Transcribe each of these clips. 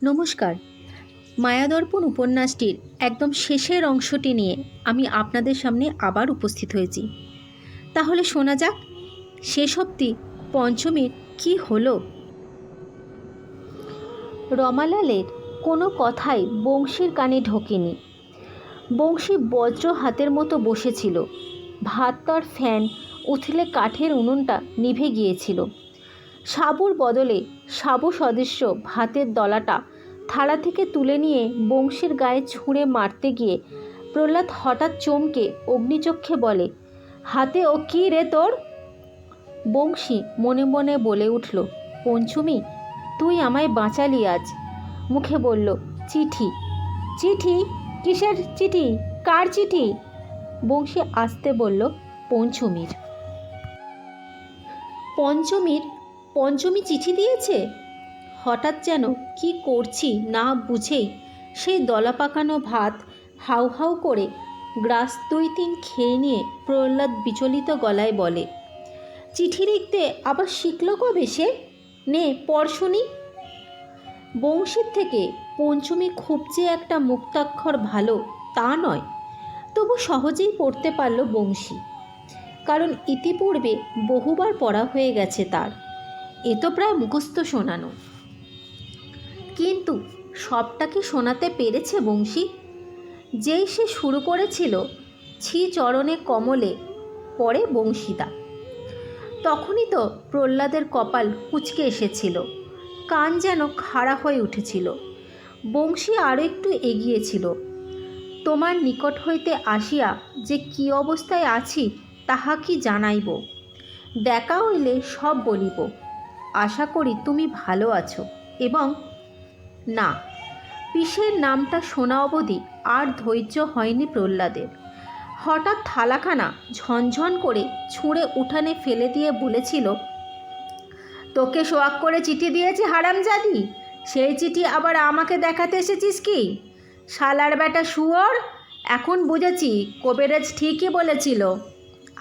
নমস্কার। মায়াদর্পণ উপন্যাসটির একদম শেষের অংশটি নিয়ে আমি আপনাদের সামনে আবার উপস্থিত হয়েছি। তাহলে শোনা যাক শেষ অবধি পঞ্চমীর কী হলো। রমালালের কোনো কথাই বংশীর কানে ঢোকেনি। বংশী বজ্র হাতের মতো বসেছিল। ভাতটার ফ্যান উঠলে কাঠের উনুনটা নিভে গিয়েছিল। সাবুর বদলে সাবু সদৃশ্য ভাতের দলাটা থালা থেকে তুলে নিয়ে বংশীর গায়ে ছুঁড়ে মারতে গিয়ে প্রহ্লাদ হঠাৎ চমকে অগ্নিচক্ষে বলে, হাতে ও কী রে তোর? বংশী মনে মনে বলে উঠল, পঞ্চমী, তুই আমায় বাঁচালি আজ। মুখে বলল, চিঠি। চিঠি? কিসের চিঠি? কার চিঠি? বংশী আসতে বলল, পঞ্চমীর। পঞ্চমী চিঠি দিয়েছে? হঠাৎ যেন কি করছি না বুঝেই সেই দলা পাকানো ভাত হাউ হাউ করে গ্রাস 2-3 খেয়ে নিয়ে প্রহ্লাদ বিচলিত গলায় বলে, চিঠি লিখতে আবার শিখলো কবে সে? নে পড় শুনি। বংশীর থেকে পঞ্চমী খুব যে একটা মুক্তাক্ষর ভালো তা নয়, তবু সহজেই পড়তে পারল বংশী, কারণ ইতিপূর্বে বহুবার পড়া হয়ে গেছে তার। এ তো প্রায় মুখস্থ শোনানো। কিন্তু সবটা কি শোনাতে পেরেছে বংশী? যেই সে শুরু করেছিল, ছি চরণে কমলে পড়ে বংশীদা, তখনই তো প্রহ্লাদের কপাল কুঁচকে এসেছিল, কান যেন খাড়া হয়ে উঠেছিল। বংশী আরও একটু এগিয়েছিল। তোমার নিকট হইতে আসিয়া যে কী অবস্থায় আছি তাহা কি জানাইব? দেখা হইলে সব বলিব। আশা করি তুমি ভালো আছো। এবং না, পিসের নামটা শোনা অবধি আর ধৈর্য হয়নি প্রহ্লাদের। হঠাৎ থালাখানা ঝনঝন করে ছুঁড়ে উঠানে ফেলে দিয়ে বলেছিল, তোকে শোয়াক করে চিঠি দিয়েছি হারামজাদি, সেই চিঠি আবার আমাকে দেখাতে এসেছিস কি? শালার বেটা শুয়োর, এখন বুঝেছি কবিরাজ ঠিকই বলেছিল।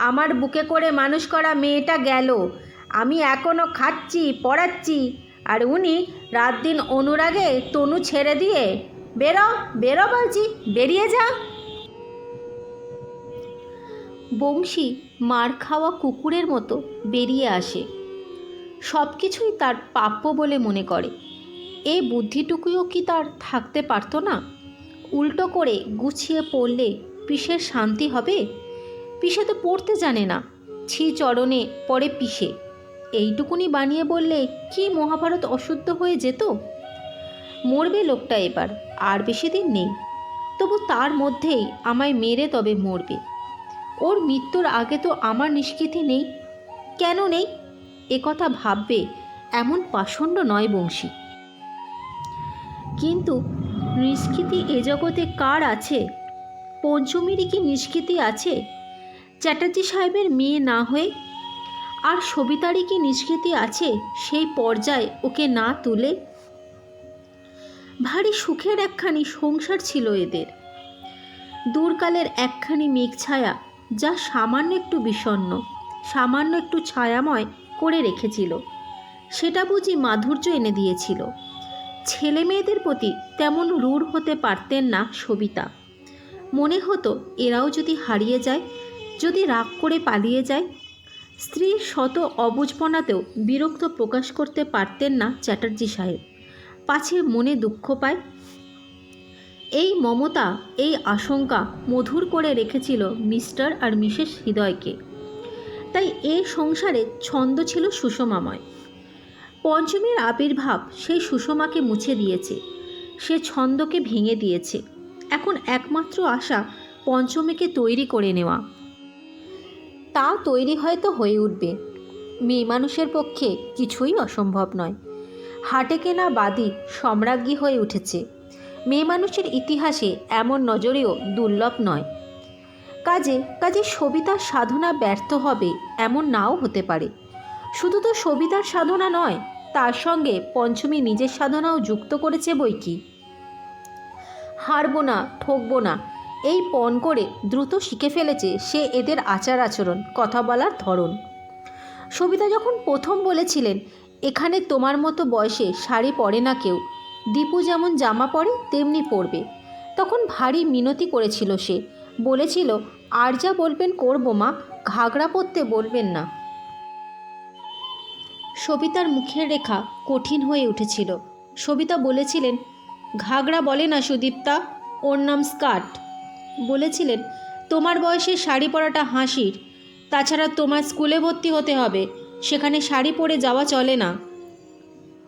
আমার বুকে করে মানুষ করা মেয়েটা গেল, আমি এখনও খাচ্ছি পড়াচ্ছি, আর উনি রাত দিন অনুরাগে তনু ছেড়ে দিয়ে বেরো বেরো বলছি, বেরিয়ে যা। বংশী মার খাওয়া কুকুরের মতো বেরিয়ে আসে। সব কিছুই তার প্রাপ্য বলে মনে করে। এই বুদ্ধিটুকুও কি তার থাকতে পারত না? উল্টো করে গুছিয়ে পড়লে পিসের শান্তি হবে? পিসে তো পড়তে জানে না, ছি চরণে পড়ে পিসে, এইটুকুনি বানিয়ে বললে কি মহাভারত অশুদ্ধ হয়ে যেত? মরবে লোকটা এবার, আর বেশি দিন নেই। তবু তার মধ্যেই আমায় মেরে তবে মরবে। ওর মৃত্যুর আগে তো আমার নিষ্কৃতি নেই। কেন নেই এ কথা ভাববে এমন পাষণ্ড নয় বংশী। কিন্তু নিষ্কৃতি এ জগতে কার আছে? পঞ্চমীরই কি নিষ্কৃতি আছে চ্যাটার্জি সাহেবের মেয়ে না হয়ে? আর সবিতারই কি নিষ্কৃতি আছে সেই পর্যায়ে ওকে না তুলে? ভারী সুখের একখানি সংসার ছিল এদের। দূরকালের একখানি মেঘছায়া, যা সামান্য একটু বিষণ্ণ, সামান্য একটু ছায়াময় করে রেখেছিল, সেটা বুঝি মাধুর্য এনে দিয়েছিল। ছেলে মেয়েদের প্রতি তেমন রূঢ় হতে পারতেন না সবিতা। মনে হতো এরাও যদি হারিয়ে যায়, যদি রাগ করে পালিয়ে যায়। স্ত্রীর শত অবুঝপনাতেও বিরক্ত প্রকাশ করতে পারতেন না চ্যাটার্জি সাহেব, পাছে মনে দুঃখ পায়। এই মমতা, এই আশঙ্কা মধুর করে রেখেছিল মিস্টার আর মিসেস হৃদয়কে। তাই এ সংসারে ছন্দ ছিল সুষমাময়। পঞ্চমীর আবির্ভাব সেই সুষমাকে মুছে দিয়েছে, সে ছন্দকে ভেঙে দিয়েছে। এখন একমাত্র আশা পঞ্চমীকে তৈরি করে নেওয়া। তা তৈরি হয়তো হয়ে উঠবে। মেয়ে মানুষের পক্ষে কিছুই অসম্ভব নয়। হাটে কেনা বাদী সম্রাজ্ঞী হয়ে উঠেছে। মেয়ে মানুষের ইতিহাসে এমন নজরেও দুর্লভ নয়। কাজে সবিতার সাধনা ব্যর্থ হবে এমন নাও হতে পারে। শুধু তো সবিতার সাধনা নয়, তার সঙ্গে পঞ্চমী নিজের সাধনাও যুক্ত করেছে বই কি। হারবো না, ঠকবো না, এই পণ করে দ্রুত শিখে ফেলেছে সে এদের আচার আচরণ, কথা বলার ধরন। সবিতা যখন প্রথম বলেছিলেন, এখানে তোমার মতো বয়সে শাড়ি পরে না কেউ, দীপু যেমন জামা পরে তেমনি পরবে। তখন ভারী মিনতি করেছিল সে, বলেছিল আর যা বলবেন করবো মা, ঘাগরা পরতে বলবেন না। সবিতার মুখের রেখা কঠিন হয়ে উঠেছিল। সবিতা বলেছিলেন, ঘাগরা বলে না সুদীপ্তা, ওর নাম স্কার্ট। বলেছিলেন, তোমার বয়সে শাড়ি পরাটা হাসির, তাছাড়া তোমার স্কুলে ভর্তি হতে হবে, সেখানে শাড়ি পরে যাওয়া চলে না।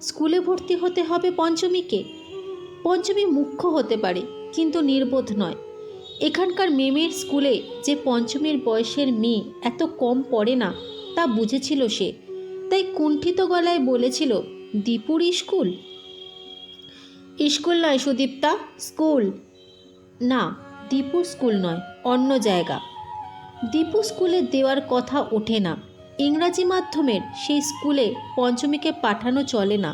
স্কুলে ভর্তি হতে হবে পঞ্চমীকে? পঞ্চমী মুখ্য হতে পারে কিন্তু নির্বোধ নয়। এখানকার মেমের স্কুলে যে পঞ্চমীর বয়সের মেয়ে এত কম পড়ে না তা বুঝেছিল সে, তাই কুণ্ঠিত গলায় বলেছিল, দীপুর স্কুল? স্কুল নয় সুদীপ্তা, স্কুল। না, দীপুর স্কুল নয়, অন্য জায়গা। দীপু স্কুলে দেওয়ার কথা ওঠে না। ইংরাজি মাধ্যমের সেই স্কুলে পঞ্চমীকে পাঠানো চলে না,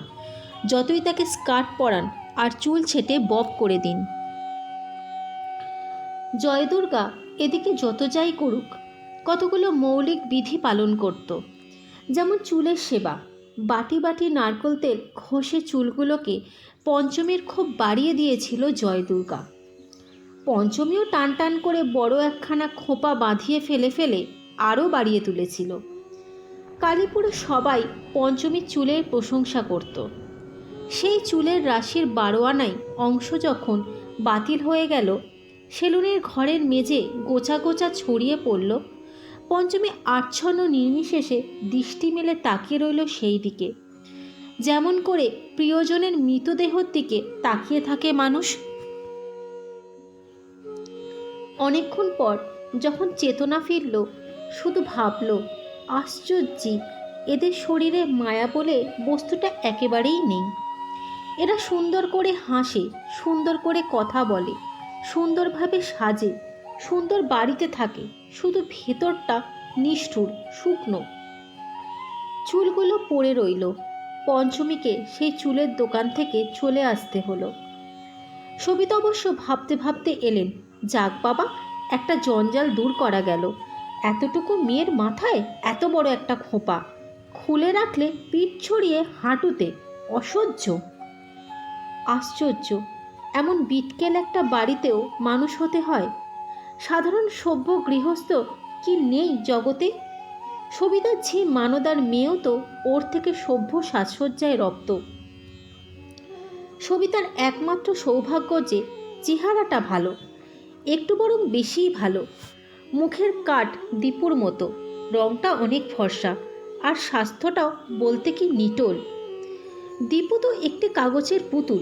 যতই তাকে স্কার্ট পরান আর চুল ছেটে বব করে দিন। জয়দুর্গা এদিকে যত যাই করুক কতগুলো মৌলিক বিধি পালন করত, যেমন চুলের সেবা। বাটি বাটি নারকেল তেল ঘষে চুলগুলোকে পঞ্চমীর খুব বাড়িয়ে দিয়েছিল জয়দুর্গা। পঞ্চমীও টান টান করে বড় একখানা খোঁপা বাঁধিয়ে ফেলে ফেলে আরও বাড়িয়ে তুলেছিল। কালীপুরে সবাই পঞ্চমীর চুলের প্রশংসা করত। সেই চুলের রাশির 12 আনাই অংশ যখন বাতিল হয়ে গেল, সেলুনের ঘরের মেঝে গোছা গোছা ছড়িয়ে পড়ল, পঞ্চমী আচ্ছন্ন নির্বিশেষে দৃষ্টি মেলে তাকিয়ে রইল সেই দিকে, যেমন করে প্রিয়জনের মৃতদেহর দিকে তাকিয়ে থাকে মানুষ। অনেকক্ষণ পর যখন চেতনা ফিরল, শুধু ভাবল, আশ্চর্যি, এদের শরীরে মায়া বলে বস্তুটা একেবারেই নেই। এরা সুন্দর করে হাসে, সুন্দর করে কথা বলে, সুন্দরভাবে সাজে, সুন্দর বাড়িতে থাকে, শুধু ভেতরটা নিষ্ঠুর শুকনো। চুলগুলো পড়ে রইল। পঞ্চমীকে সেই চুলের দোকান থেকে চলে আসতে হলো। সবিতা অবশ্য ভাবতে ভাবতে এলেন, যাক বাবা, একটা জঞ্জাল দূর করা গেল। এতটুকু মেয়ের মাথায় এত বড় একটা খোঁপা, খুলে রাখলে পিঠ ছড়িয়ে হাঁটুতে, অসহ্য। আশ্চর্য, এমন বিটকেল একটা বাড়িতেও মানুষ হতে হয়। সাধারণ সভ্য গৃহস্থ কি নেই জগতে? সবিতার ঝি মানদার মেয়েও তো ওর থেকে সভ্য সাজসজ্জায় রপ্ত। সবিতার একমাত্র সৌভাগ্য যে চেহারাটা ভালো, একটু বরং বেশিই ভালো। মুখের কাট দীপুর মতো, রংটা অনেক ফর্সা, আর স্বাস্থ্যটাও বলতে কি নিটোল। দীপু তো একটি কাগজের পুতুল,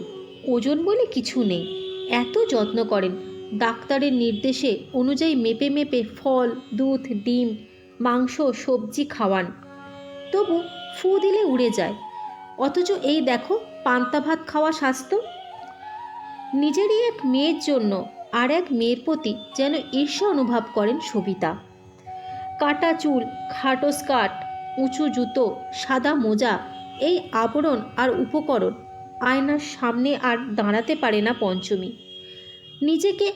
ওজন বলে কিছু নেই। এত যত্ন করেন, ডাক্তারের নির্দেশে অনুযায়ী মেপে মেপে ফল, দুধ, ডিম, মাংস, সবজি খাওয়ান, তবু ফু দিলে উড়ে যায়। অথচ এই দেখো পান্তা ভাত খাওয়া স্বাস্থ্য। নিজেরই এক মেয়ের জন্য আর এক মেয়ের প্রতি যেন ঈর্ষা অনুভব করেন সবিতা। কাটা চুল, খাটো স্কার্ট, উঁচু জুতো, সাদা মোজা, এই আবরণ আর উপকরণ। আয়নার সামনে আর দাঁড়াতে পারে না পঞ্চমী। নিজেকে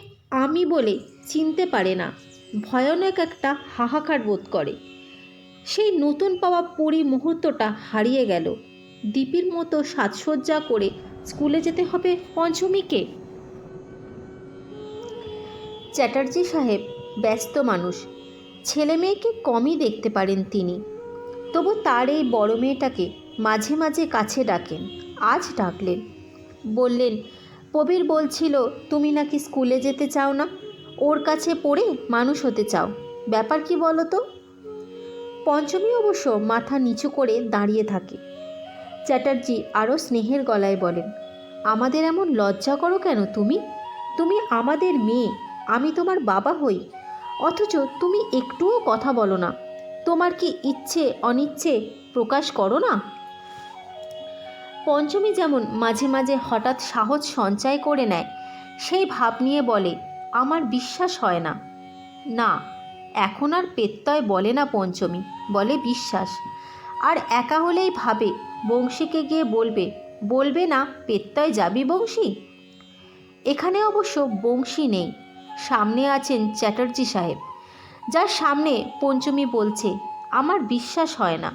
আমি বলে চিনতে পারে না। ভয়ানক একটা হাহাকার বোধ করে। সেই নতুন পাওয়া পরি মুহূর্তটা হারিয়ে গেল। দীপির মতো সাজসজ্জা করে স্কুলে যেতে হবে পঞ্চমীকে। চ্যাটার্জি সাহেব ব্যস্ত মানুষ, ছেলে মেয়েকে কমই দেখতে পারেন তিনি। তবু তার এই বড় মেয়েটাকে মাঝে মাঝে কাছে ডাকেন। আজ ডাকলেন, বললেন, প্রবীর বলছিল তুমি নাকি স্কুলে যেতে চাও না, ওর কাছে পড়ে মানুষ হতে চাও, ব্যাপার কি বলো তো? পঞ্চমী অবশ্য মাথা নিচু করে দাঁড়িয়ে থাকে। চ্যাটার্জি আরও স্নেহের গলায় বলেন, আমাদের এমন লজ্জা করো কেন তুমি? তুমি আমাদের মেয়ে, আমি তোমার বাবা হই, অথচ তুমি একটুও কথা বলো না। তোমার কি ইচ্ছে অনিচ্ছে প্রকাশ করো না? পঞ্চমী যেমন মাঝে মাঝে হঠাৎ সাহস সঞ্চয় করে নেয়, সেই ভাব নিয়ে বলে, আমার বিশ্বাস হয় না। না, এখন আর পেত্তয় বলে না পঞ্চমী, বলে বিশ্বাস। আর একা হলেই ভাবে বংশীকে গিয়ে বলবে, বলবে না পেত্তয় যাবি বংশী? এখানে অবশ্য বংশী নেই, সামনে আছেন চ্যাটার্জি সাহেব, যার সামনে পঞ্চমী বলছে, আমার বিশ্বাস হয় না।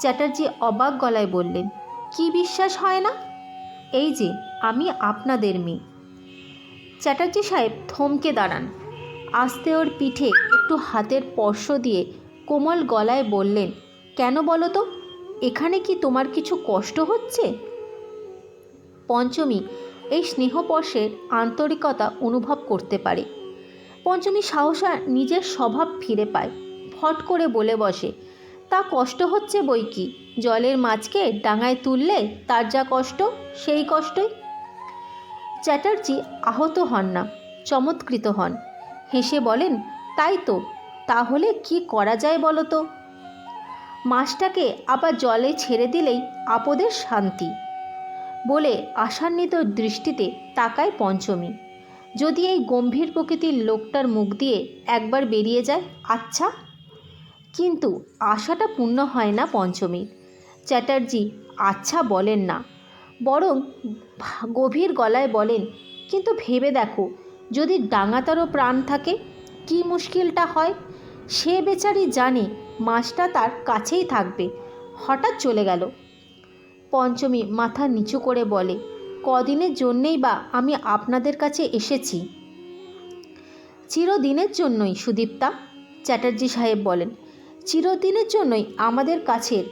চ্যাটার্জি অবাক গলায় বললেন, কি বিশ্বাস হয় না? এই যে আমি আপনাদের মেয়ে। চ্যাটার্জি সাহেব থমকে দাঁড়ান। আস্তে ওর পিঠে একটু হাতের স্পর্শ দিয়ে কোমল গলায় বললেন, কেন বলো তো, এখানে কি তোমার কিছু কষ্ট হচ্ছে? পঞ্চমী এই স্নেহস্পর্শের আন্তরিকতা অনুভব করতে পারে। পঞ্চমী সাহসা নিজের স্বভাব ফিরে পায়। ফট করে বলে বসে, তা কষ্ট হচ্ছে বই কি, জলের মাছকে ডাঙায় তুললে তার যা কষ্ট সেই কষ্টই। চ্যাটার্জি আহত হন না, চমৎকৃত হন। হেসে বলেন, তাই তো, তাহলে কি করা যায় বলো তো? মাছটাকে আবার জলে ছেড়ে দিলেই আপদের শান্তি, বলে আশান্বিত দৃষ্টিতে তাকায় পঞ্চমী। যদি এই গম্ভীর প্রকৃতির লোকটার মুখ দিয়ে একবার বেরিয়ে যায় আচ্ছা। কিন্তু আশাটা পূর্ণ হয় না পঞ্চমীর। চ্যাটার্জি আচ্ছা বলেন না, বরং গভীর গলায় বলেন, কিন্তু ভেবে দেখো, যদি ডাঙাতারও প্রাণ থাকে কি মুশকিলটা হয়। সে বেচারি জানে মাছটা তার কাছেই থাকবে, হঠাৎ চলে গেল। পঞ্চমী মাথা নিচু করে বলে, কদিনের জন্যেই বা আমি আপনাদের কাছে এসেছি? চিরদিনের জন্যই সুদীপ্তা, চ্যাটার্জি সাহেব বলেন। চিরদিনের জন্যই আমাদের কাছের।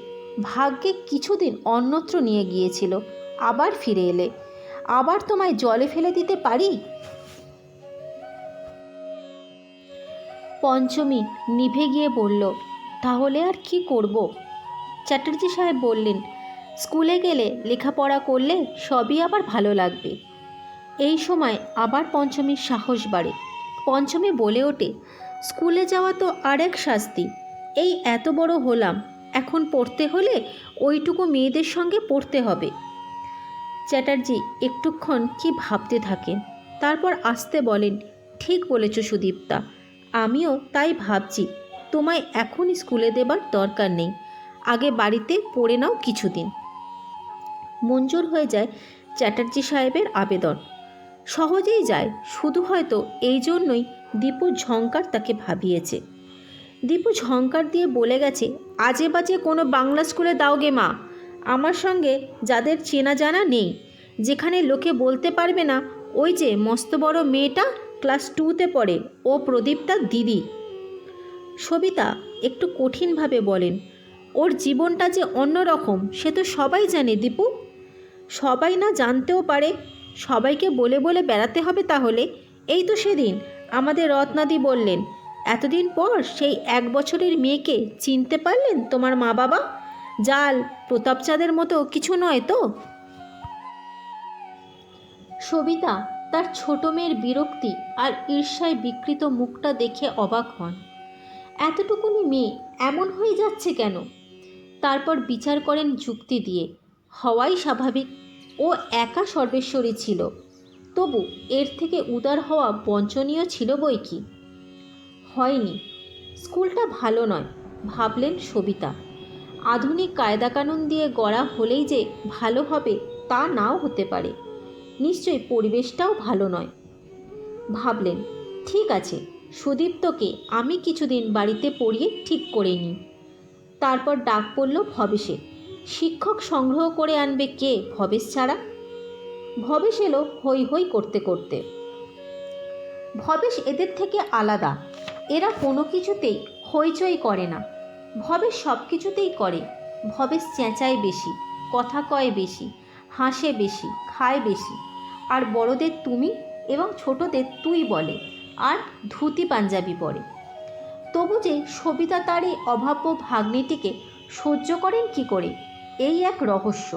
ভাগ্যে কিছুদিন অন্যত্র নিয়ে গিয়েছিল, আবার ফিরে এলে। আবার তোমায় জলে ফেলে দিতে পারি? পঞ্চমী নিভে গিয়ে বলল, তাহলে আর কি করব? চ্যাটার্জি সাহেব বললেন, স্কুলে গেলে লেখাপড়া করলে সবই আবার ভালো লাগবে। এই সময় আবার পঞ্চমীর সাহস বাড়ে। পঞ্চমী বলে ওঠে, স্কুলে যাওয়া তো আরেক শাস্তি। এই এত বড় হলাম, এখন পড়তে হলে ওইটুকু মেয়েদের সঙ্গে পড়তে হবে। চ্যাটার্জি একটুক্ষণ কি ভাবতে থাকেন, তারপর আস্তে বলেন, ঠিক বলেছ সুদীপ্তা, আমিও তাই ভাবছি। তোমায় এখন স্কুলে দেবার দরকার নেই, আগে বাড়িতে পড়ে নাও কিছুদিন। মঞ্জুর হয়ে যায় চ্যাটার্জি সাহেবের আবেদন। সহজেই যায়, শুধু হয়তো এই জন্যই দীপুর ঝঙ্কার তাকে ভাবিয়েছে। দীপু ঝঙ্কার দিয়ে বলে গেছে, আজে বাজে কোনো বাংলা স্কুলে দাও গে মা, আমার সঙ্গে যাদের চেনা জানা নেই, যেখানে লোকে বলতে পারবে না ওই যে মস্ত বড় মেয়েটা ক্লাস 2তে পড়ে, ও প্রদীপ্তার দিদি। সবিতা একটু কঠিনভাবে বলেন, ওর জীবনটা যে অন্যরকম সে তো সবাই জানে দীপু। সবাই না জানতেও পারে, সবাইকে বলে বলে বেড়াতে হবে তাহলে? এই তো সেদিন আমাদের রত্নাদি বললেন, এতদিন পর সেই 1 বছরের মেয়েকে চিনতে পারলেন তোমার মা বাবা? জাল প্রতাপচাঁদের মতো কিছু নয় তো? সবিতা তার ছোট মেয়ের বিরক্তি আর ঈর্ষায় বিকৃত মুখটা দেখে অবাক হন। এতটুকুনি মেয়ে এমন হয়ে যাচ্ছে কেন? তারপর বিচার করেন যুক্তি দিয়ে, হওয়াই স্বাভাবিক, ও একা সর্বেশ্বরী ছিল, তবু এর থেকে উদার হওয়া বঞ্চনীয় ছিল বই কি। হয়নি, স্কুলটা ভালো নয়, ভাবলেন সবিতা। আধুনিক কায়দাকানুন দিয়ে গড়া হলেই যে ভালো হবে তা নাও হতে পারে, নিশ্চয়ই পরিবেশটাও ভালো নয়। ভাবলেন, ঠিক আছে, সুদীপ্তকে আমি কিছুদিন বাড়িতে পড়িয়ে ঠিক করে নিই। তারপর ডাক পড়ল ভবেশের। শিক্ষক সংগ্রহ করে আনবে কে ভবেশ ছাড়া? ভবেশ এলো হই হই করতে করতে। ভবেশ এদের থেকে আলাদা, এরা কোনো কিছুতেই হইচই করে না, ভবেশ সব কিছুতেই করে। ভবেশ চেঁচায় বেশি, কথা কয় বেশি, হাসে বেশি, খায় বেশি, আর বড়দের তুমি এবং ছোটদের তুই বলে, আর ধুতি পাঞ্জাবি পরে। তবু যে সবিতা তার এই অভাব্য ভাগ্নিটিকে সহ্য করেন কি করে, এই এক রহস্য।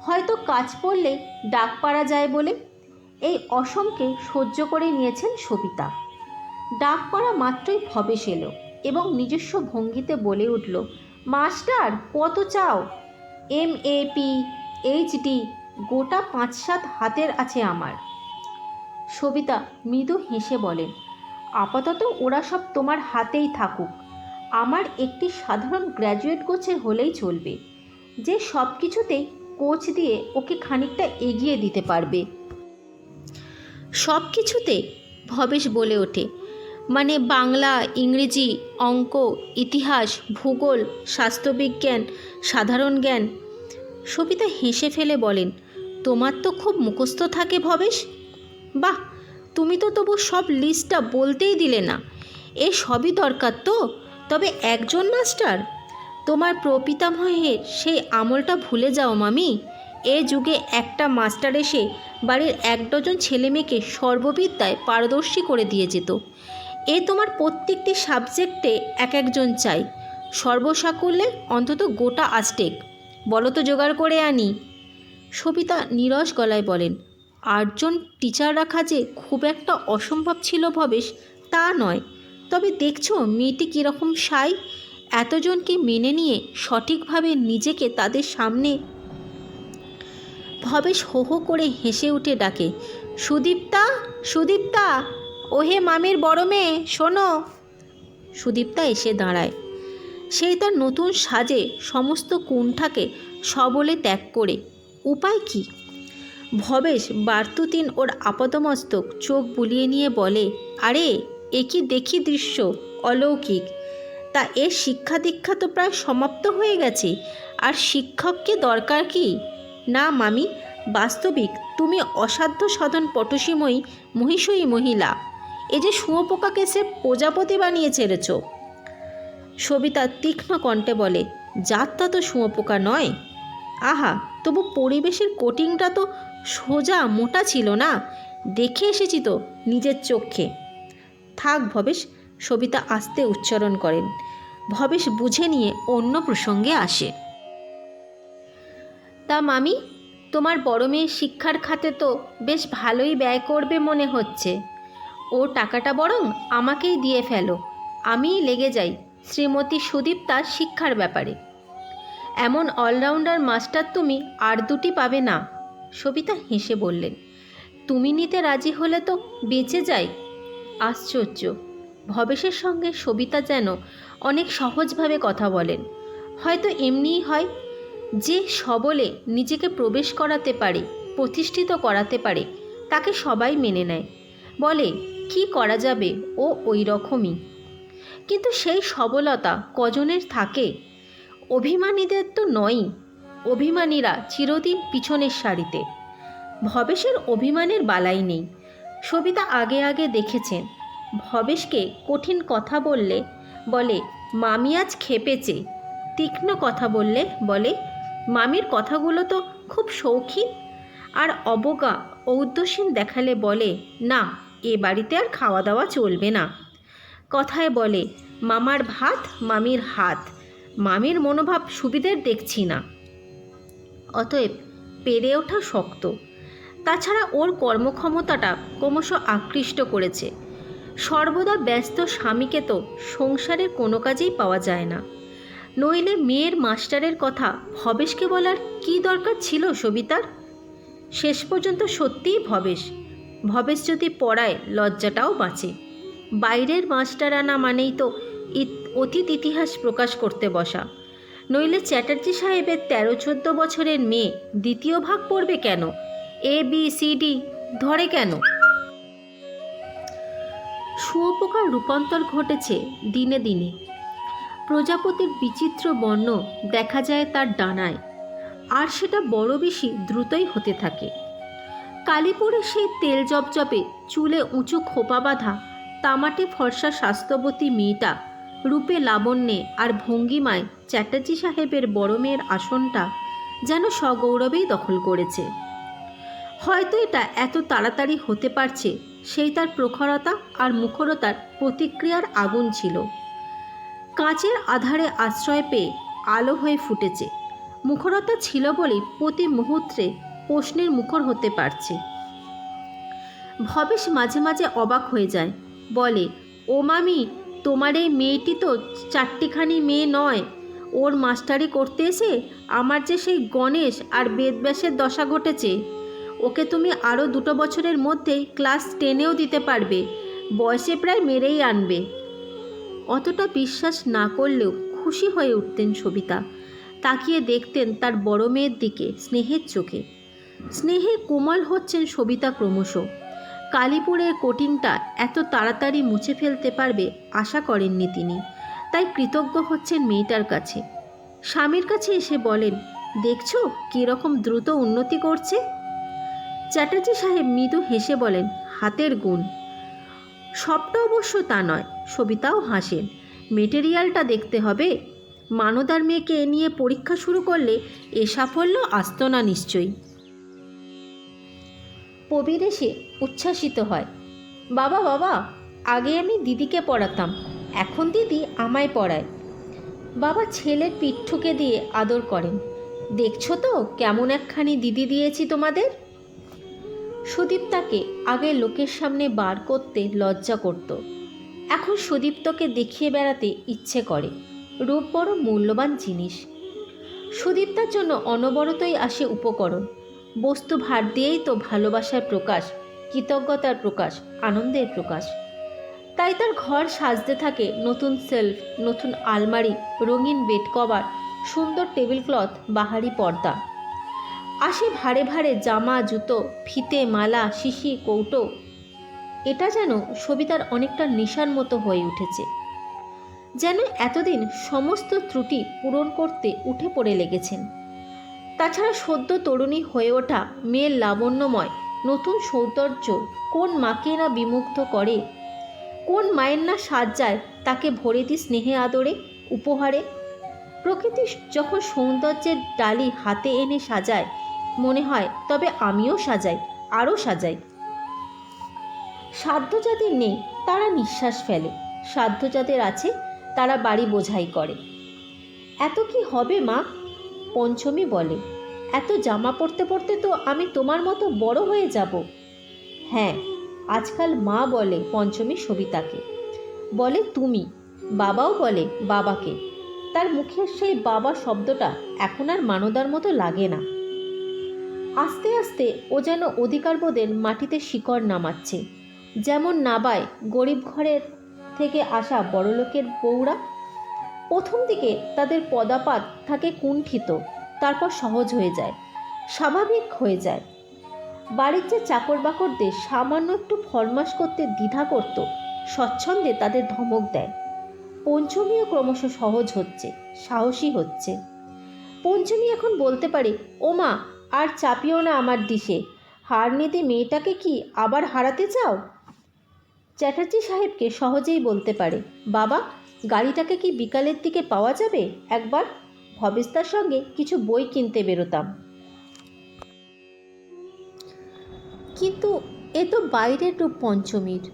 হয়তো কাজ পড়লে ডাক পাড়া যায় বলে এই অসমকে সহ্য করে নিয়েছেন সবিতা। ডাক পড়া মাত্রই ভবেশ এলো এবং নিজস্ব ভঙ্গিতে বলে উঠল, মাস্টার কত চাও? MA PhD গোটা 5-7 হাতের আছে আমার। সবিতা মৃদু হেসে বলেন, আপাতত ওরা সব তোমার হাতেই থাকুক, আমার একটি সাধারণ গ্র্যাজুয়েট গোছের হলেই চলবে, যে সব কিছুতেই কোচ দিয়ে ওকে খানিকটা এগিয়ে দিতে পারবে। সব কিছুতে? ভবেশ বলে ওঠে, মানে বাংলা, ইংরেজি, অঙ্ক, ইতিহাস, ভূগোল, স্বাস্থ্যবিজ্ঞান, সাধারণ জ্ঞান। সবিতা হেসে ফেলে বলেন, তোমার তো খুব মুখস্থ থাকে ভবেশ। বাহ, তুমি তো তবু সব লিস্টটা বলতেই দিলে না। এ সবই দরকার তো। তবে একজন মাস্টার? তোমার প্রপিতামহের সেই আমলটা ভুলে যাও মামি। এ যুগে একটা মাস্টার এসে বাড়ির 1 ডজন ছেলেমেয়েকে সর্ববিদ্যায় পারদর্শী করে দিয়ে যেত। এ তোমার প্রত্যেকটি সাবজেক্টে একজন চাই, সর্বসাকুল্যে অন্তত গোটা আজটেক। বলো তো জোগাড় করে আনি। সবিতা নীরস গলায় বলেন, 8 জন টিচার রাখা যে খুব একটা অসম্ভব ছিল ভবেশ তা নয়। তবে দেখছো মেয়েটি কীরকম সাই। এতজনকে মেনে নিয়ে সঠিকভাবে নিজেকে তাদের সামনে। ভবেশ হো হো করে হেসে উঠে ডাকে, সুদীপ্তা, সুদীপ্তা, ওহে মামির বড় মেয়ে, শোনো। সুদীপ্তা এসে দাঁড়ায়। সেই তার নতুন সাজে সমস্ত কুণ্ঠাকে সবলে ত্যাগ করে। উপায় কি? ভবেশ বার্তুতিন ওর আপাদমস্তক চোখ বুলিয়ে নিয়ে বলে, আরে এ কি দেখি দৃশ্য, অলৌকিক। তা এর শিক্ষা দীক্ষা তো প্রায় সমাপ্ত হয়ে গেছে, আর শিক্ষককে দরকার কি? না মামি, বাস্তবিক তুমি অসাধ্য সাধন পটসীময়ী মহিষী মহিলা। এ যে শুঁয়োপোকাকে সে প্রজাপতি বানিয়ে ছেড়েছ। সবিতা তীক্ষ্ণ কণ্ঠে বলে, যাত্রা তো শুঁয়োপোকা নয়। আহা, তবু পরিবেশের কোটিংটা তো সোজা মোটা ছিল না। দেখে এসেছি তো নিজের চোখে। থাক ভবেশ, সবিতা আস্তে উচ্চারণ করেন। ভবেশ বুঝে নিয়ে অন্য প্রসঙ্গে আসে। তা মামি, তোমার বড় মেয়ের শিক্ষার খাতে তো বেশ ভালোই ব্যয় করবে মনে হচ্ছে। ও টাকাটা বরং আমাকেই দিয়ে ফেলো, আমিই লেগে যাই শ্রীমতী সুদীপ্তার শিক্ষার ব্যাপারে। এমন অলরাউন্ডার মাস্টার তুমি আর 2টি পাবে না। সবিতা হেসে বললেন, তুমি নিতে রাজি হলে তো বেঁচে যাই। আশ্চর্য, ভবেশের সঙ্গে সবিতা যেন অনেক সহজভাবে কথা বলেন। হয়তো এমনিই হয়। যে সবলে নিজেকে প্রবেশ করাতে পারে, প্রতিষ্ঠিত করাতে পারে, তাকে সবাই মেনে নেয়, বলে কি করা যাবে, ও ওই রকমই। কিন্তু সেই সবলতা কজনের থাকে? অভিমানীদের তো নয়ই। অভিমানীরা চিরদিন পিছনের সারিতে। ভবেশের অভিমানের বালাই নেই। সবিতা আগে আগে দেখেছেন, ভবেশকে কঠিন কথা বললে বলে মামি আজ খেপেছে, তীক্ষ্ণ কথা বললে বলে মামির কথাগুলো তো খুব শৌখিন, আর অবজ্ঞা ঔদাসীন দেখালে বলে না, এ বাড়িতে আর খাওয়া দাওয়া চলবে না। কথায় বলে মামার ভাত মামির হাত, মামির মনোভাব সুবিধের দেখছি না। অতএব পেরে ওঠা শক্ত। তাছাড়া ওর কর্মক্ষমতাটা ক্রমশ আকৃষ্ট করেছে। সর্বদা ব্যস্ত স্বামীকে তো সংসারের কোনো কাজেই পাওয়া যায় না। নইলে মেয়ের মাস্টারের কথা ভবেশকে বলার কী দরকার ছিল সবিতার? শেষ পর্যন্ত সত্যিই ভবেশ যদি পড়ায় লজ্জাটাও বাঁচে। বাইরের মাস্টার আনা মানেই তো অতীত ইতিহাস প্রকাশ করতে বসা। নইলে চ্যাটার্জি সাহেবের 13-14 বছরের মেয়ে 2য় ভাগ পড়বে কেন? ABCD ধরে কেন? শুঁয়োপোকার রূপান্তর ঘটেছে দিনে দিনে। প্রজাপতির বিচিত্র বর্ণ দেখা যায় তার ডানায়, আর সেটা বড় বেশি দ্রুতই হতে থাকে। কালীপুরে সেই তেল জবজবে চুলে উঁচু খোপা বাঁধা তামাটে ফর্সা স্বাস্থ্যবতী মেয়েটা রূপে লাবণ্যে আর ভঙ্গিমায় চ্যাটার্জি সাহেবের বড় মেয়ের আসনটা যেন সগৌরবেই দখল করেছে। হয়তো এটা এত তাড়াতাড়ি হতে পারছে সেই তার প্রখরতা আর মুখরতার প্রতিক্রিয়ার আগুন ছিল। কাঁচের আধারে আশ্রয় পেয়ে আলো হয়ে ফুটেছে। মুখরতা ছিল বলেই প্রতি মুহূর্তে প্রশ্নের মুখর হতে পারছে। ভবেশ মাঝে মাঝে অবাক হয়ে যায়, বলে ও মামি, তোমার এই মেয়েটি তো 4টিখানি মেয়ে নয়। ওর মাস্টারি করতে এসে আমার যে সেই গণেশ আর বেদব্যাসের দশা ঘটেছে। ওকে তুমি আরও 2 বছরের মধ্যেই ক্লাস 10এও দিতে পারবে, বয়সে প্রায় মেরেই আনবে। অতটা বিশ্বাস না করলেও খুশি হয়ে উঠতেন সবিতা। তাকিয়ে দেখতেন তার বড় মেয়ের দিকে স্নেহের চোখে। স্নেহে কোমল হচ্ছেন সবিতা ক্রমশ। কালীপুরের কোটিংটা এত তাড়াতাড়ি মুছে ফেলতে পারবে আশা করেননি তিনি, তাই কৃতজ্ঞ হচ্ছেন মেয়েটার কাছে। স্বামীর কাছে এসে বলেন, দেখছো কীরকম দ্রুত উন্নতি করছে। চ্যাটার্জি সাহেব মৃদু হেসে বলেন, হাতের গুণ। সবটা অবশ্য তা নয়। সবিতাও হাসেন। মেটেরিয়ালটা দেখতে হবে। মানদার মেয়েকে নিয়ে পরীক্ষা শুরু করলে এ সাফল্য আসত না নিশ্চয়ই। প্রবীর এসে উচ্ছ্বাসিত হয়, বাবা বাবা, আগে আমি দিদিকে পড়াতাম, এখন দিদি আমায় পড়ায়। বাবা ছেলের পিঠ ঠুকে দিয়ে আদর করেন, দেখছো তো কেমন একখানি দিদি দিয়েছি তোমাদের। সুদীপ্তাকে আগে লোকের সামনে বার করতে লজ্জা করত, এখন সুদীপ্তকে দেখিয়ে বেড়াতে ইচ্ছে করে। রূপ বড় মূল্যবান জিনিস। সুদীপ্তার জন্য অনবরতই আসে উপকরণ। বস্তু ভার দিয়েই তো ভালোবাসার প্রকাশ, কৃতজ্ঞতার প্রকাশ, আনন্দের প্রকাশ। তাই তার ঘর সাজতে থাকে নতুন সেলফ, নতুন আলমারি, রঙিন বেড কভার, সুন্দর টেবিল ক্লথ, বাহারি পর্দা। আসে ভারে ভারে জামা, জুতো, ফিতে, মালা, শিশি, কৌটো। এটা যেন সবিতার অনেকটা নেশার মতো হয়ে উঠেছে, যেন এতদিন সমস্ত ত্রুটি পূরণ করতে উঠে পড়ে লেগেছেন। তাছাড়া সদ্য তরুণী হয়ে ওঠা মেয়ের লাবণ্যময় নতুন সৌন্দর্য কোন মাকে না বিমুগ্ধ করে, কোন মায়ের না সাজ্জায় তাকে ভরে দিই স্নেহে, আদরে, উপহারে। প্রকৃতি যখন সৌন্দর্যের ডালি হাতে এনে সাজায়, মনে হয় তবে আমিও সাজাই, আরও সাজাই। সাধ্য যাদের নেই তারা নিঃশ্বাস ফেলে, সাধ্য যাদের আছে তারা বাড়ি বোঝাই করে। এত কি হবে মা? পঞ্চমী বলে, এত জামা পরতে পরতে তো আমি তোমার মতো বড় হয়ে যাব। হ্যাঁ, আজকাল মা বলে পঞ্চমী সবিতাকে, বলে তুমি, বাবাও বলে বাবাকে। তার মুখের সেই বাবা শব্দটা এখন আর মানদার মতো লাগে না। আস্তে আস্তে ও যেন অধিকারবোধের মাটিতে শিকড় নামাচ্ছে, যেমন নাবায় গরিব ঘরের থেকে আসা বড়লোকের বউরা। প্রথম দিকে তাদের পদাপাত থাকে কুণ্ঠিত, তারপর সহজ হয়ে যায়, স্বাভাবিক হয়ে যায়। বাড়ির যে চাকর বাকরদের সামান্য একটু ফরমাস করতে দ্বিধা করত, স্বচ্ছন্দে তাদের ধমক দেয়। পঞ্চমীও ক্রমশ সহজ হচ্ছে, সাহসী হচ্ছে। পঞ্চমী এখন বলতে পারে, ও মা, আর চাপিও না আমার ডিশে, হার নিতে মেয়েটাকে কি আবার হারাতে চাও? চ্যাটার্জি সাহেবকে সহজেই বলতে পারে, বাবা, গাড়িটাকে কি বিকালের দিকে পাওয়া যাবে? একবার ভবেশদার সঙ্গে কিছু বই কিনতে বেরোতাম। কিন্তু এ তো বাইরের রূপ পঞ্চমীর।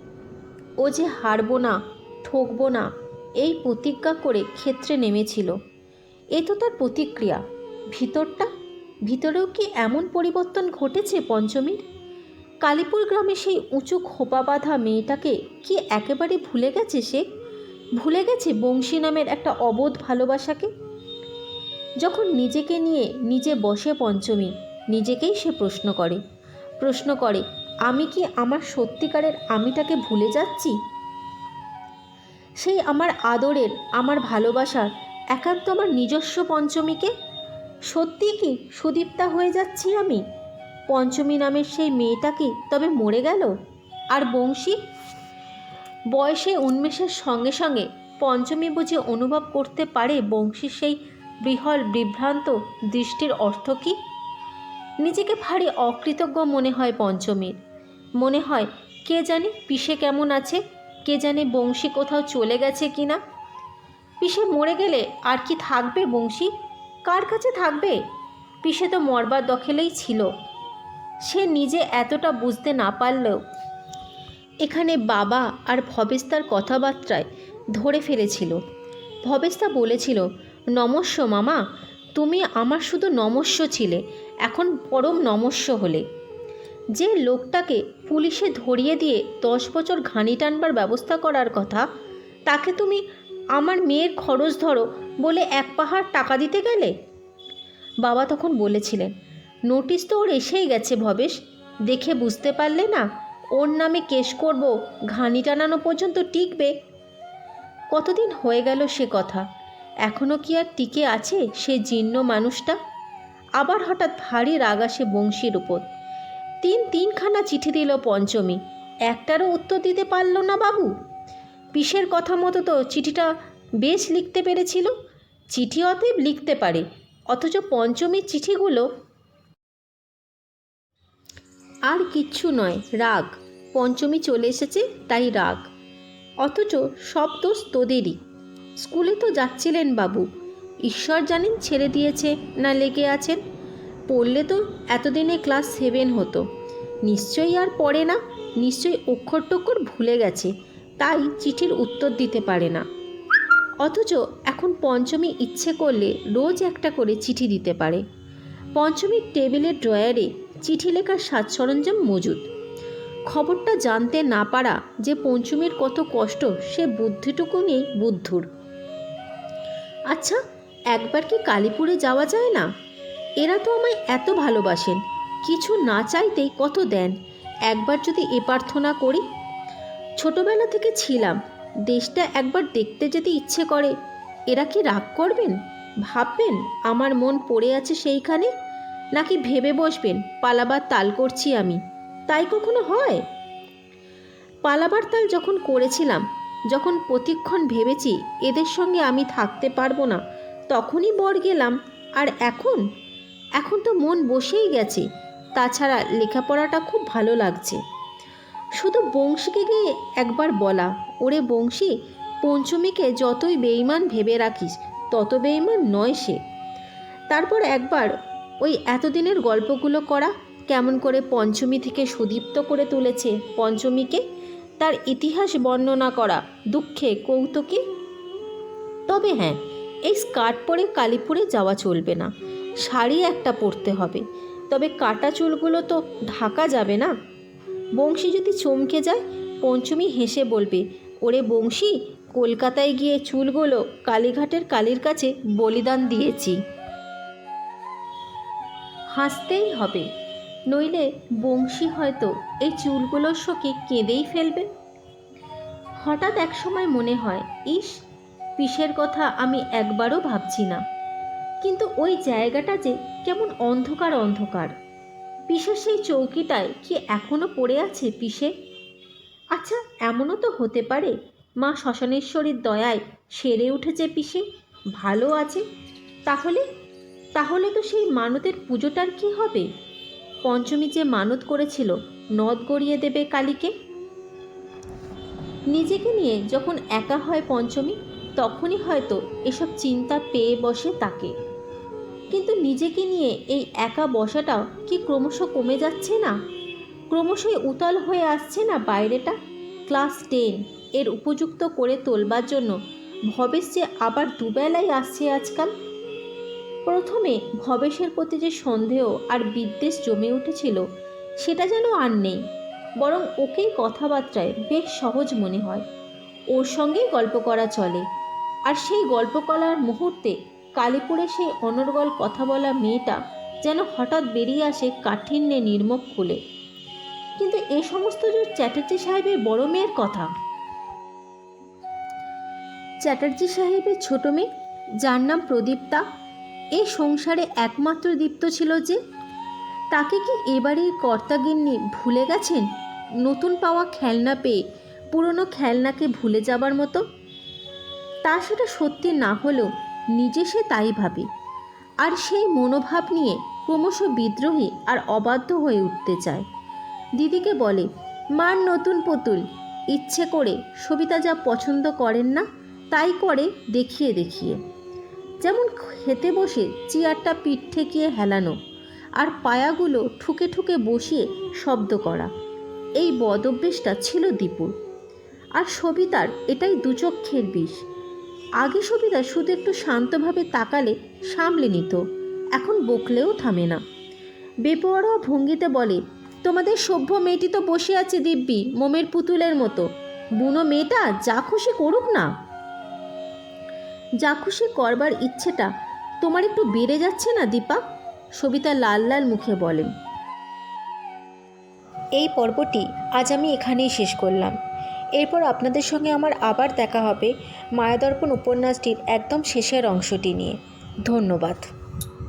ও যে হারবো না, ঠকবো না, এই প্রতিজ্ঞা করে ক্ষেত্রে নেমেছিল। এ তো তার প্রতিক্রিয়া। ভিতরেও কি এমন পরিবর্তন ঘটেছে পঞ্চমীর? কালীপুর গ্রামে সেই উঁচু খোপা বাঁধা মেয়েটাকে কি একেবারে ভুলে গেছে সে? ভুলে গেছে বংশী নামের একটা অবোধ ভালোবাসাকে? যখন নিজেকে নিয়ে নিজে বসে পঞ্চমী, নিজেকেই সে প্রশ্ন করে, আমি কি আমার সত্যিকারের আমিটাকে ভুলে যাচ্ছি? সেই আমার আদরের, আমার ভালোবাসার, একান্ত আমার নিজস্ব পঞ্চমীকে? সত্যি কি সুদীপ্তা হয়ে যাচ্ছি আমি? পঞ্চমী নামের সেই মেয়েটা কি তবে মরে গেল? আর বংশী? বয়সে উন্মেষের সঙ্গে সঙ্গে পঞ্চমী বুঝে অনুভব করতে পারে বংশীর সেই বৃহৎ বিভ্রান্ত দৃষ্টির অর্থ কী। নিজেকে ভারী অকৃতজ্ঞ মনে হয় পঞ্চমীর। মনে হয় কে জানে পিসে কেমন আছে, কে জানে বংশী কোথাও চলে গেছে কি না। পিসে মরে গেলে আর কি থাকবে বংশী? কার কাছে থাকবে? পিসে তো মরবার দখলেই ছিল। সে নিজে এতটা বুঝতে না পারলেও এখানে বাবা আর ভবেশদার কথাবার্তায় ধরে ফেলেছিল। ভবেশদা বলেছিল, নমস্য মামা, তুমি আমার শুধু নমস্য ছিলে, এখন পরম নমস্য হলে। যে লোকটাকে পুলিশে ধরিয়ে দিয়ে 10 বছর ঘানি টানবার ব্যবস্থা করার কথা, তাকে তুমি আমার মেয়ের খরচ ধরো বলে 1 পাহাড় টাকা দিতে গেলে। বাবা তখন বলেছিলেন, নোটিশ তো ওর এসেই গেছে ভবেশ, দেখে বুঝতে পারলে না? ওর নামে কেস করব, ঘানি টানানো পর্যন্ত টিকবে। কতদিন হয়ে গেল সে কথা, এখনও কি আর টিকে আছে সে জীর্ণ মানুষটা? আবার হঠাৎ ভারী রাগ আসে বংশীর উপর। তিনখানা চিঠি দিল পঞ্চমী, একটারও উত্তর দিতে পারল না বাবু। পিসের কথা মতো তো চিঠিটা বেশ লিখতে পেরেছিল। চিঠি অতএব লিখতে পারে, অথচ পঞ্চমীর চিঠিগুলো আর কিচ্ছু নয়, রাগ। পঞ্চমী চলে এসেছে তাই রাগ। অথচ সব দোষ তোদেরই। স্কুলে তো যাচ্ছিলেন বাবু, ঈশ্বর জানেন ছেড়ে দিয়েছে না লেগে আছেন। পড়লে তো এতদিনে ক্লাস 7 হতো। নিশ্চয়ই আর পড়ে না, নিশ্চয়ই অক্ষর টক্ষর ভুলে গেছে, তাই চিঠির উত্তর দিতে পারে না। অথচ এখন পঞ্চমী ইচ্ছে করলে রোজ একটা করে চিঠি দিতে পারে। পঞ্চমীর টেবিলের ড্রয়ারে চিঠি লেখার সাজ সরঞ্জাম মজুদ। খবরটা জানতে না পারা যে পঞ্চমীর কত কষ্ট সে বুদ্ধিটুকু নেই বুদ্ধুর। আচ্ছা, একবার কি কালীপুরে যাওয়া যায় না? এরা তো আমায় এত ভালোবাসেন, কিছু না চাইতেই কত দেন। একবার যদি এ প্রার্থনা করি। ছোটবেলা থেকে ছিলাম, দেশটা একবার দেখতে যেতে ইচ্ছে করে। এরা কি রাগ করবেন? ভাববেন আমার মন পড়ে আছে সেইখানে? নাকি ভেবে বসবেন পালাবার তাল করছি আমি? তাই কখনো হয়? পালাবার তাল যখন করেছিলাম, যখন প্রতিক্ষণ ভেবেছি এদের সঙ্গে আমি থাকতে পারবো না, তখনই বর গেলাম। আর এখন তো মন বসেই গেছে। তাছাড়া লেখাপড়াটা খুব ভালো লাগছে। শুধু বংশীকে গিয়ে একবার বলা, ওরে বংশী, পঞ্চমীকে যতই বেঈমান ভেবে রাখিস তত বেঈমান নয় সে। তারপর একবার ওই এতদিনের গল্পগুলো করা, কেমন করে পঞ্চমী থেকে সুদীপ্ত করে তুলেছে পঞ্চমীকে, তার ইতিহাস বর্ণনা করা দুঃখে কৌতুকে। তবে হ্যাঁ, এই স্কার্ট পরে কালীপুরে যাওয়া চলবে না, শাড়ি একটা পরতে হবে। তবে কাটা চুলগুলো তো ঢাকা যাবে না। বংশী যদি চমকে যায়, পঞ্চমী হেসে বলবে, ওরে বংশী, কলকাতায় গিয়ে চুলগুলো কালীঘাটের কালীর কাছে বলিদান দিয়েছি। হাসতেই হবে, নইলে বংশী হয়তো এই চুলগুলোর শোকে কেঁদেই ফেলবে। হঠাৎ একসময় মনে হয়, ইস, পিসের কথা আমি একবারও ভাবছি না। কিন্তু ওই জায়গাটা যে কেমন অন্ধকার অন্ধকার। পিসের সেই চৌকিটায় কি এখনো পড়ে আছে পিসে? আচ্ছা, এমনও তো হতে পারে মা শ্মশানেশ্বরীর দয়ায় সেরে উঠেছে পিসে, ভালো আছে। তাহলে তো সেই মানতের পুজোটার কি হবে? পঞ্চমী যে মানত করেছিল নদ গড়িয়ে দেবে কালীকে। নিজেকে নিয়ে যখন একা হয় পঞ্চমী, তখনই হয়তো এসব চিন্তা পেয়ে বসে তাকে। কিন্তু নিজেকে নিয়ে এই একা বসাটাও কি ক্রমশ কমে যাচ্ছে না? ক্রমশই উতাল হয়ে আসছে না বাইরেটা? ক্লাস 10 এর উপযুক্ত করে তোলবার জন্য ভবেশ যে আবার দুবেলাই আসছে আজকাল। প্রথমে ভবেশের প্রতি যে সন্দেহ আর বিদ্বেষ জমে উঠেছিল, সেটা যেন আর নেই। বরং ওকেই কথাবার্তায় বেশ সহজ মনে হয়, ওর সঙ্গেই গল্প করা চলে। আর সেই গল্প করার মুহূর্তে কালীপুরে সেই অনর্গল কথা বলা মেয়েটা যেন হঠাৎ বেরিয়ে আসে কাঠিন্যে নির্মুখ খুলে। কিন্তু এ সমস্ত যে চ্যাটার্জি সাহেবের বড় মেয়ের কথা। চ্যাটার্জি সাহেবের ছোট মেয়ে, যার নাম প্রদীপ্তা, এই সংসারে একমাত্র দীপ্ত ছিল যে, তাকে কি এবারের কর্তাগিন্নি ভুলে গেছেন? নতুন পাওয়া খেলনা পেয়ে পুরনো খেলনাকে ভুলে যাবার মতো। তা সেটা সত্যি না হলেও নিজে সে তাই ভাবে। আর সেই মনোভাব নিয়ে ক্রমশ বিদ্রোহী আর অবাধ্য হয়ে উঠতে চায়। দিদিকে বলে, মার নতুন পুতুল। ইচ্ছে করে সবিতা যা পছন্দ করেন না তাই করে দেখিয়ে দেখিয়ে। যেমন খেতে বসে চেয়ারটা পিঠ ঠেকিয়ে হেলানো, আর পায়াগুলো ঠুকে ঠুকে বসিয়ে শব্দ করা, এই বদ অভ্যেসটা ছিল দীপুর। আর সবিতার এটাই দুচক্ষের বিষ। আগে সবিতা শুধু একটু শান্তভাবে তাকালে সামলে নিত, এখন বকলেও থামে না। বেপরোয়া ভঙ্গিতে বলে, তোমাদের সভ্য মেয়েটি তো বসে আছে দিব্যি মোমের পুতুলের মতো, বুনো মেয়েটা যা খুশি করুক না। যা খুশি করবার ইচ্ছেটা তোমার একটু বেড়ে যাচ্ছে না দীপা? সবিতা লাল লাল মুখে বলেন। এই পর্বটি আজ আমি এখানেই শেষ করলাম। এরপর আপনাদের সঙ্গে আমার আবার দেখা হবে মায়াদর্পণ উপন্যাসটির একদম শেষের অংশটি নিয়ে। ধন্যবাদ।